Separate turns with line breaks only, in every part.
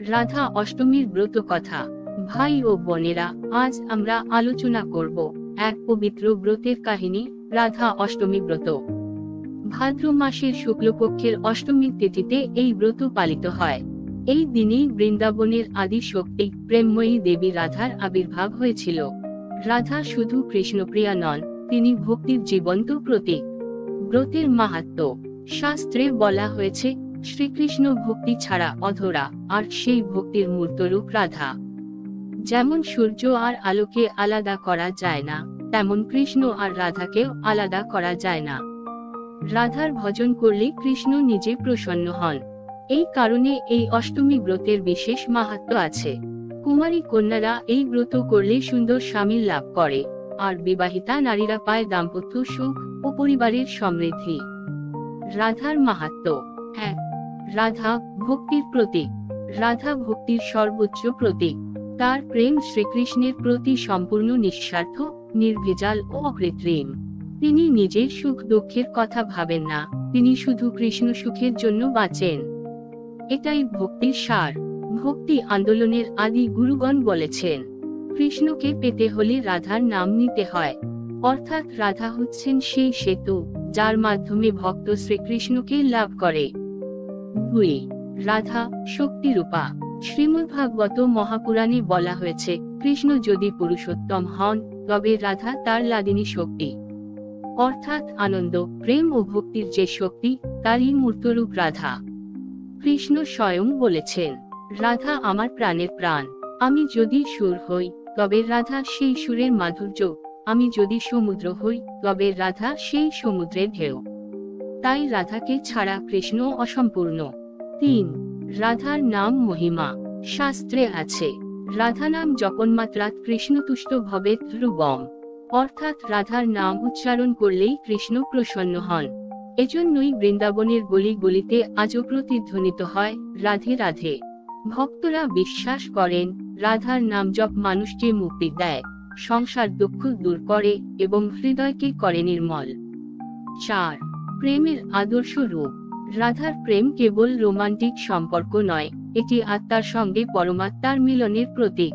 রাধা অষ্টমীর ব্রত কথা। ভাই ও বোনেরা, আজ আমরা আলোচনা করব এক পবিত্র ব্রতের কাহিনী, রাধা অষ্টমী ব্রত। ভাদ্র মাসের শুক্লপক্ষের অষ্টমীর তিথিতে এই ব্রত পালিত হয়। এই দিনেই বৃন্দাবনের আদি শক্তি প্রেমময়ী দেবী রাধার আবির্ভাব হয়েছিল। রাধা শুধু কৃষ্ণপ্রিয়া নন, তিনি ভক্তির জীবন্ত প্রতীক। ব্রতের মাহাত্ম্য। শাস্ত্রে বলা হয়েছে, শ্রীকৃষ্ণ ভক্তি ছাড়া অধরা, আর সেই ভক্তির মূর্তরূপ রাধা। যেমন সূর্য আর আলোকে আলাদা করা যায় না, তেমন কৃষ্ণ আর রাধাকেও আলাদা করা যায় না। রাধার ভজন করলে কৃষ্ণ নিজে প্রসন্ন হন। এই কারণে এই অষ্টমী ব্রতের বিশেষ মাহাত্ম্য আছে। কুমারী কন্যারা এই ব্রত করলে সুন্দর স্বামী লাভ করে, আর বিবাহিতা নারীরা পায় দাম্পত্য সুখ ও পরিবারের সমৃদ্ধি। রাধার মাহাত্ম্য। 1. রাধা ভক্তির প্রতীক। রাধা ভক্তির সর্বোচ্চ প্রতীক। তার প্রেম শ্রীকৃষ্ণের প্রতি সম্পূর্ণ নিঃস্বার্থ, নির্ভেজাল ও অকৃত্রিম। তিনি নিজের সুখ দুঃখের কথা ভাবেন না, তিনি শুধু কৃষ্ণ সুখের জন্য বাঁচেন। এটাই ভক্তির সার। ভক্তি আন্দোলনের আদি গুরুগণ বলেছেন, কৃষ্ণকে পেতে হলে রাধার নাম নিতে হয়। অর্থাৎ রাধা হচ্ছেন সেই সেতু, যার মাধ্যমে ভক্ত শ্রীকৃষ্ণকে লাভ করে। 2. রাধা শক্তিরূপা। শ্রীমদ্ভাগবত মহাপুরাণে বলা হয়েছে, কৃষ্ণ যদি পুরুষোত্তম হন, তবে রাধা তার লাদিনী শক্তি। অর্থাৎ আনন্দ, প্রেম ও ভক্তির যে শক্তি, তারই মূর্তরূপ রাধা। কৃষ্ণ স্বয়ং বলেছেন, রাধা আমার প্রাণের প্রাণ। আমি যদি সুর হই, তবে রাধা সেই সুরের মাধুর্য, আমি যদি সমুদ্র হই, তবে রাধা সেই সমুদ্রের ঢেউ। তাই রাধাকে ছাড়া কৃষ্ণ অসম্পূর্ণ। 3. রাধার নাম মহিমা। শাস্ত্রে আছে, রাধা নাম জপন্মাত্রাৎ কৃষ্ণতুষ্ট ভবেৎ ধ্রুবম। অর্থাৎ রাধার নাম উচ্চারণ করলেই কৃষ্ণ প্রসন্ন হন। এজন্যই বৃন্দাবনের গলি গলিতে আজও প্রতিধ্বনিত হয়, রাধে রাধে। ভক্তরা বিশ্বাস করেন, রাধার নাম জপ মানুষকে মুক্তি দেয়, সংসার দুঃখ দূর করে এবং হৃদয়কে করে নির্মল। 4. প্রেমের আদর্শ রূপ। রাধার প্রেম কেবল রোমান্টিক সম্পর্ক নয়, এটি আত্মার সঙ্গে পরমাত্মার মিলনের প্রতীক।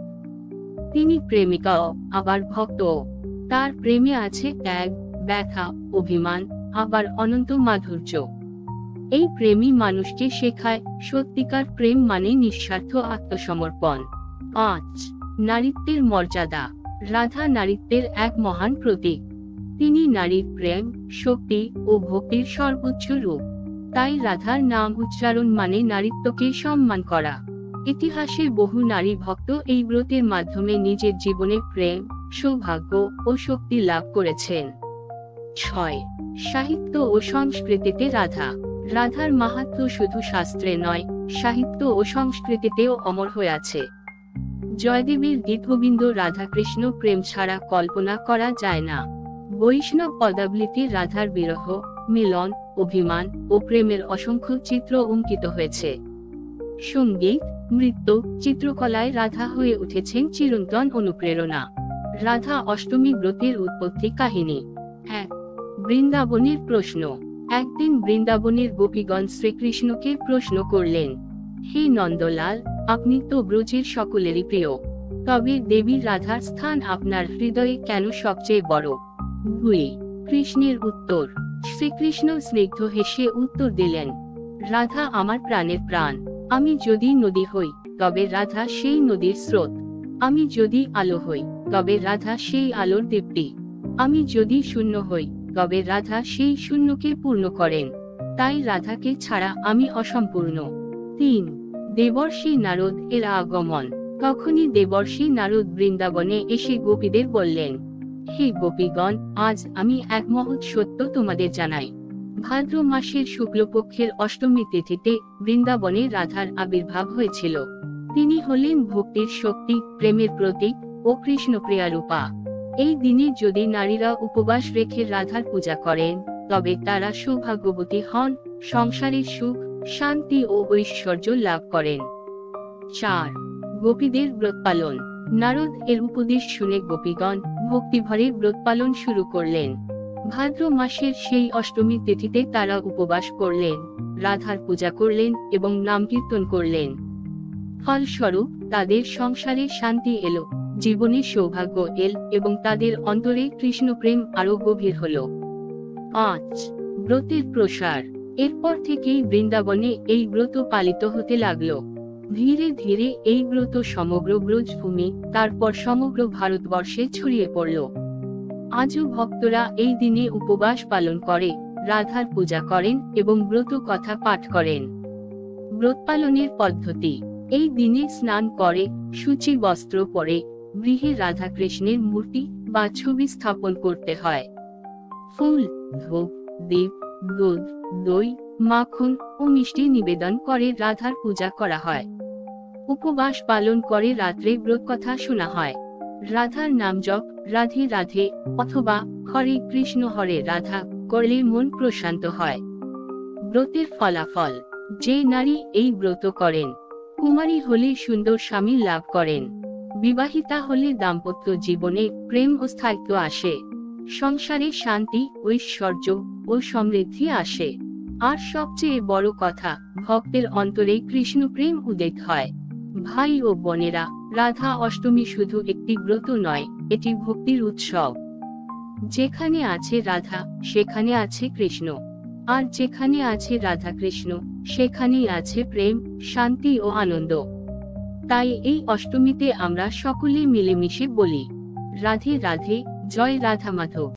তিনি প্রেমিকাও, আবার ভক্তও। তার প্রেমে আছে ত্যাগ, ব্যথা, অভিমান, আবার অনন্ত মাধুর্য। এই প্রেমই মানুষকে শেখায়, সত্যিকার প্রেম মানে নিঃস্বার্থ আত্মসমর্পণ। 5. নারীত্বের মর্যাদা। রাধা নারীত্বের এক মহান প্রতীক। তিনি নারীর প্রেম, শক্তি ও ভক্তির সর্বোচ্চ রূপ। তাই রাধার নাম উচ্চারণ মানে নারীত্বকে সম্মান করা। ইতিহাসে বহু নারী ভক্ত এই ব্রতের মাধ্যমে নিজের জীবনে প্রেম, সৌভাগ্য ও শক্তি লাভ করেছেন। 6. সাহিত্য ও সংস্কৃতিতে রাধা। রাধার মাহাত্ম্য শুধু শাস্ত্রে নয়, সাহিত্য ও সংস্কৃতিতেও অমর হয়ে আছে। জয়দেবের গীতগোবিন্দ রাধাকৃষ্ণ প্রেম ছাড়া কল্পনা করা যায় না। বৈষ্ণব পদাবলিতে রাধার বিরহ, মিলন, অভিমান ও প্রেমের অসংখ্য চিত্র অঙ্কিত হয়েছে। সঙ্গীত, নৃত্য, চিত্রকলায় রাধা হয়ে উঠেছেন চিরন্তন অনুপ্রেরণা। রাধা অষ্টমী ব্রতের উৎপত্তি কাহিনী। 1. বৃন্দাবনের প্রশ্ন। একদিন বৃন্দাবনের গোপীগণ শ্রীকৃষ্ণকে প্রশ্ন করলেন, হে নন্দলাল, আপনি তো ব্রজের সকলেরই প্রিয়, তবে দেবী রাধার স্থান আপনার হৃদয়ে কেন সবচেয়ে বড়? 2. কৃষ্ণের উত্তর। শ্রীকৃষ্ণ স্নিগ্ধ হেসে উত্তর দিলেন, রাধা আমার প্রাণের প্রাণ। আমি যদি নদী হই, তবে রাধা সেই নদীর স্রোত। আমি যদি আলো হই, তবে রাধা সেই আলোর দীপ্তি। আমি যদি শূন্য হই, তবে রাধা সেই শূন্যকে পূর্ণ করেন। তাই রাধাকে ছাড়া আমি অসম্পূর্ণ। 3. দেবর্ষি নারদ এর আগমন। তখনই দেবর্ষি নারদ বৃন্দাবনে এসে গোপীদের বললেন, হে গোপীগণ, আজ আমি এক মহৎ সত্য তোমাদের জানাই। ভাদ্র মাসের শুক্লপক্ষের অষ্টমী তিথিতে বৃন্দাবনে রাধার আবির্ভাব হয়েছিল। তিনি হলেন ভক্তির শক্তি, প্রেমের প্রতীক ও কৃষ্ণপ্রিয়া রূপা। এই দিনে যদি নারীরা উপবাস রেখে রাধার পূজা করেন, তবে তারা সৌভাগ্যবতী হন, সংসারের সুখ, শান্তি ও ঐশ্বর্য লাভ করেন। 4. গোপীদের ব্রত পালন। নারদ এর উপদেশ শুনে গোপীগণ ভক্তিভরে ব্রত পালন শুরু করলেন। ভাদ্র মাসের সেই অষ্টমী তিথিতে তারা উপবাস করলেন, রাধার পূজা করলেন এবং নাম কীর্তন করলেন। ফলস্বরূপ তাদের সংসারে শান্তি এলো, জীবনে সৌভাগ্য এল এবং তাদের অন্তরে কৃষ্ণ প্রেম আরো গভীর হলো। 5. ব্রতের প্রসার। এরপর থেকেই বৃন্দাবনে এই ব্রত পালিত হতে লাগলো। ধীরে ধীরে এই ব্রত সমগ্র ব্রজভূমি, তারপর সমগ্র ভারতবর্ষে ছড়িয়ে পড়ল। আজও ভক্তরা এই দিনে উপবাস পালন করে, রাধার পূজা করেন এবং ব্রত কথা পাঠ করেন। ব্রত পালনের পদ্ধতি: এই দিনে স্নান করে, সূচি বস্ত্র পরে, গৃহে রাধাকৃষ্ণের মূর্তি বা ছবি স্থাপন করতে হয়। ফুল, ধূপ, দীপ, দুধ, দই, মাখন ও মিষ্টি নিবেদন করে রাধার পূজা করা হয়। উপবাস পালন করে রাত্রে ব্রত কথা শোনা হয়। রাধার নাম জপ, রাধে রাধে অথবা হরে কৃষ্ণ হরে রাধা করলে মন প্রশান্ত হয়। ব্রতের ফলাফল: যে নারী এই ব্রত করেন, কুমারী হলে সুন্দর স্বামী লাভ করেন, বিবাহিতা হলে দাম্পত্য জীবনে প্রেম ও স্থায়িত্ব আসে, সংসারে শান্তি, ঐশ্বর্য ও সমৃদ্ধি আসে। আর সবচেয়ে বড় কথা, ভক্তের অন্তরে কৃষ্ণ প্রেম উদিত হয়। ভাই ও বোনেরা, রাধা অষ্টমী শুধু একটি ব্রত নয়, এটি ভক্তির উৎসব। যেখানে আছে রাধা, সেখানে আছে কৃষ্ণ। আর যেখানে আছে রাধা কৃষ্ণ, সেখানেই আছে প্রেম, শান্তি ও আনন্দ। তাই এই অষ্টমীতে আমরা সকলে মিলেমিশে বলি, রাধে রাধে, জয় রাধা মাধব।